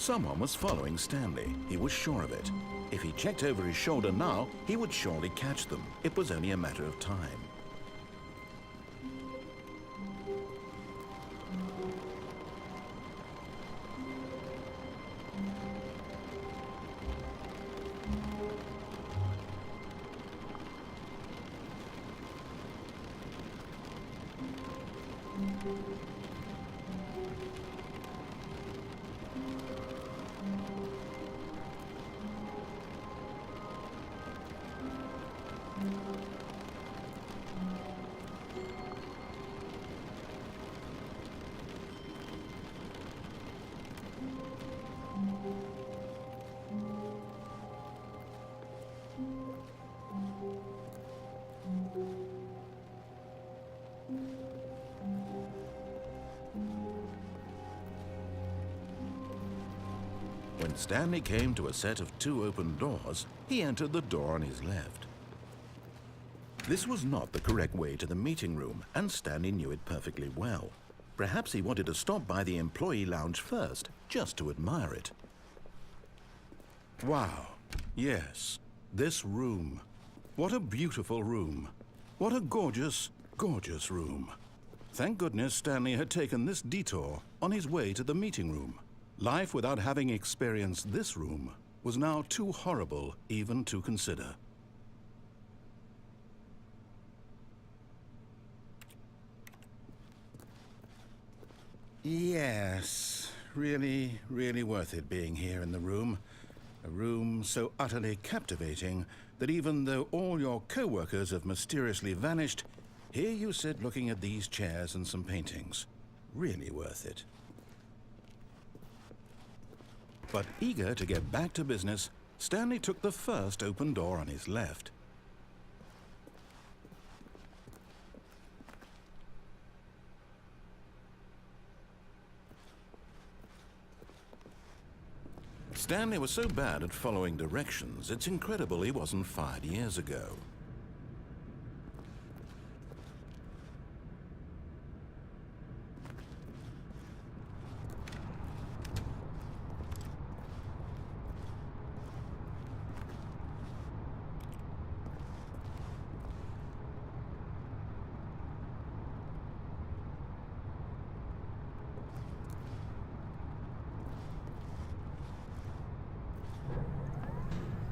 Someone was following Stanley. He was sure of it. If he checked over his shoulder now, he would surely catch them. It was only a matter of time. When Stanley came to a set of 2 open doors, he entered the door on his left. This was not the correct way to the meeting room, and Stanley knew it perfectly well. Perhaps he wanted to stop by the employee lounge first, just to admire it. Wow, yes, this room. What a beautiful room. What a gorgeous, gorgeous room. Thank goodness Stanley had taken this detour on his way to the meeting room. Life without having experienced this room was now too horrible even to consider. Yes, really, really worth it being here in the room. A room so utterly captivating that even though all your co-workers have mysteriously vanished, here you sit looking at these chairs and some paintings. Really worth it. But eager to get back to business, Stanley took the first open door on his left. Stanley was so bad at following directions, it's incredible he wasn't fired years ago.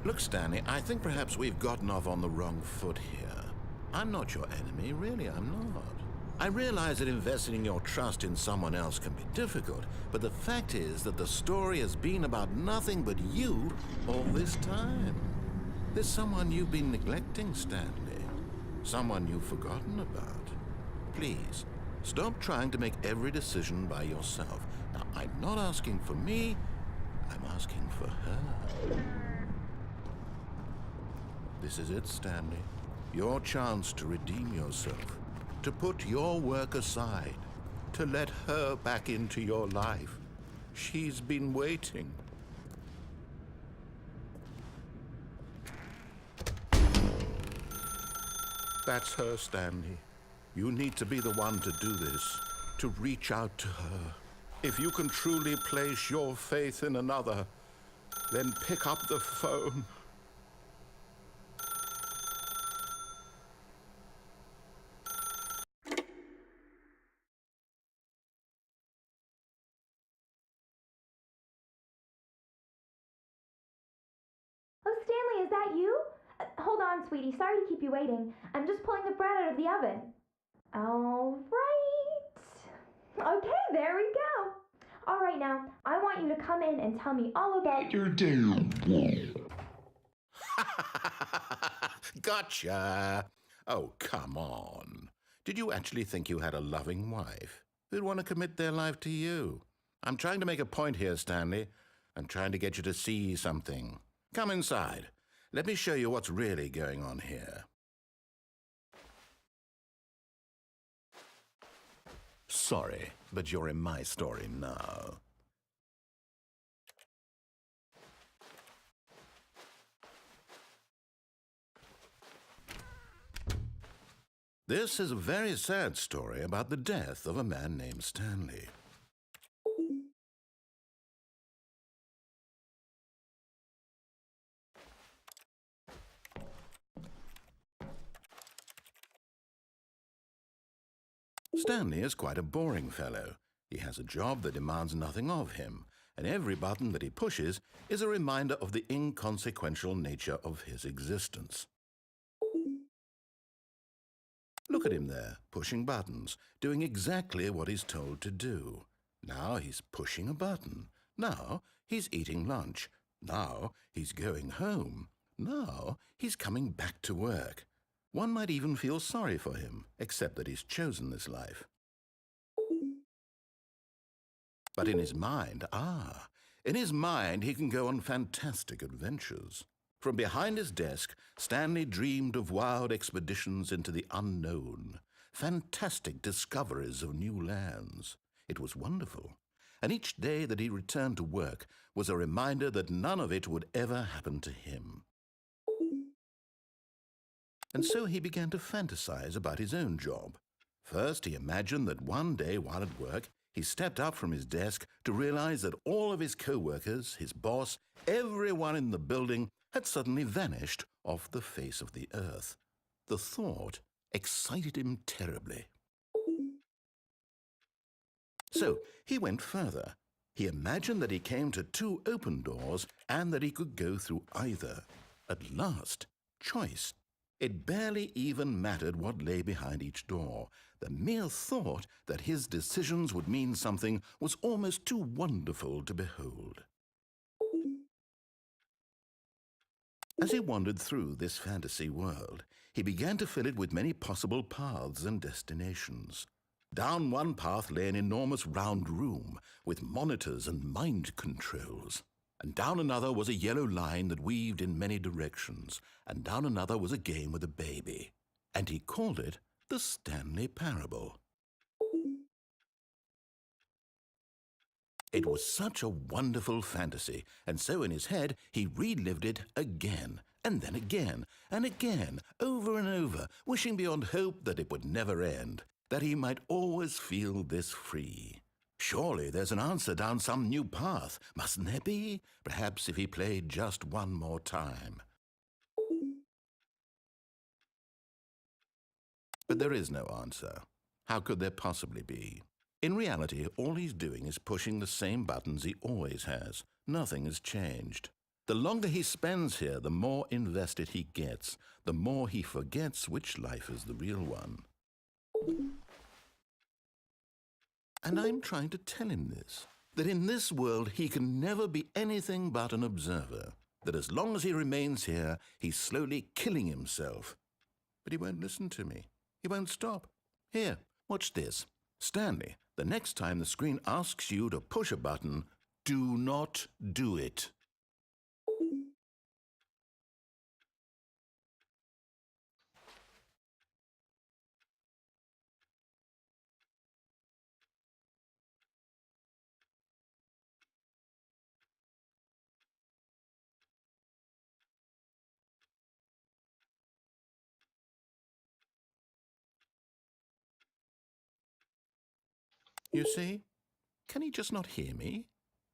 Look, Stanley, I think perhaps we've gotten off on the wrong foot here. I'm not your enemy, really, I'm not. I realize that investing your trust in someone else can be difficult, but the fact is that the story has been about nothing but you all this time. There's someone you've been neglecting, Stanley. Someone you've forgotten about. Please, stop trying to make every decision by yourself. Now, I'm not asking for me, I'm asking for her. This is it, Stanley. Your chance to redeem yourself, to put your work aside, to let her back into your life. She's been waiting. That's her, Stanley. You need to be the one to do this, to reach out to her. If you can truly place your faith in another, then pick up the phone. Oh, Stanley, is that you? Hold on, sweetie. Sorry to keep you waiting. I'm just pulling the bread out of the oven. All right. Okay, there we go. All right, now, I want you to come in and tell me all about your day. Gotcha. Oh, come on. Did you actually think you had a loving wife who'd want to commit their life to you? I'm trying to make a point here, Stanley. I'm trying to get you to see something. Come inside. Let me show you what's really going on here. Sorry, but you're in my story now. This is a very sad story about the death of a man named Stanley. Stanley is quite a boring fellow. He has a job that demands nothing of him, and every button that he pushes is a reminder of the inconsequential nature of his existence. Look at him there, pushing buttons, doing exactly what he's told to do. Now he's pushing a button. Now he's eating lunch. Now he's going home. Now he's coming back to work. One might even feel sorry for him, except that he's chosen this life. But in his mind, he can go on fantastic adventures. From behind his desk, Stanley dreamed of wild expeditions into the unknown, fantastic discoveries of new lands. It was wonderful, and each day that he returned to work was a reminder that none of it would ever happen to him. And so he began to fantasize about his own job. First, he imagined that one day while at work, he stepped up from his desk to realize that all of his co-workers, his boss, everyone in the building had suddenly vanished off the face of the earth. The thought excited him terribly. So he went further. He imagined that he came to 2 open doors and that he could go through either. At last, choice. It barely even mattered what lay behind each door. The mere thought that his decisions would mean something was almost too wonderful to behold. As he wandered through this fantasy world, he began to fill it with many possible paths and destinations. Down one path lay an enormous round room with monitors and mind controls. And down another was a yellow line that weaved in many directions. And down another was a game with a baby. And he called it the Stanley Parable. It was such a wonderful fantasy, and so in his head he relived it again, and then again, and again, over and over, wishing beyond hope that it would never end, that he might always feel this free. Surely there's an answer down some new path, mustn't there be? Perhaps if he played just one more time. But there is no answer. How could there possibly be? In reality, all he's doing is pushing the same buttons he always has. Nothing has changed. The longer he spends here, the more invested he gets, the more he forgets which life is the real one. And I'm trying to tell him this, that in this world he can never be anything but an observer, that as long as he remains here, he's slowly killing himself. But he won't listen to me. He won't stop. Here, watch this. Stanley, the next time the screen asks you to push a button, do not do it. You see? Can he just not hear me?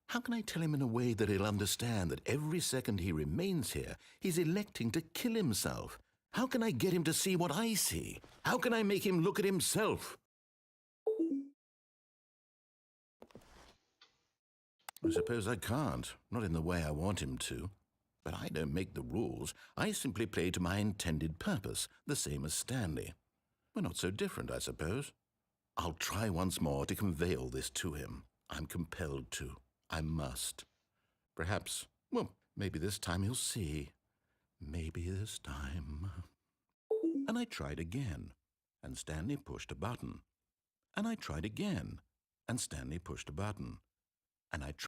How can I tell him in a way that he'll understand that every second he remains here, he's electing to kill himself? How can I get him to see what I see? How can I make him look at himself? I suppose I can't, not in the way I want him to. But I don't make the rules. I simply play to my intended purpose, the same as Stanley. We're not so different, I suppose. I'll try once more to convey all this to him. I'm compelled to. I must. Perhaps, well, maybe this time he'll see. Maybe this time. And I tried again, and Stanley pushed a button. And I tried again, and Stanley pushed a button. And I tried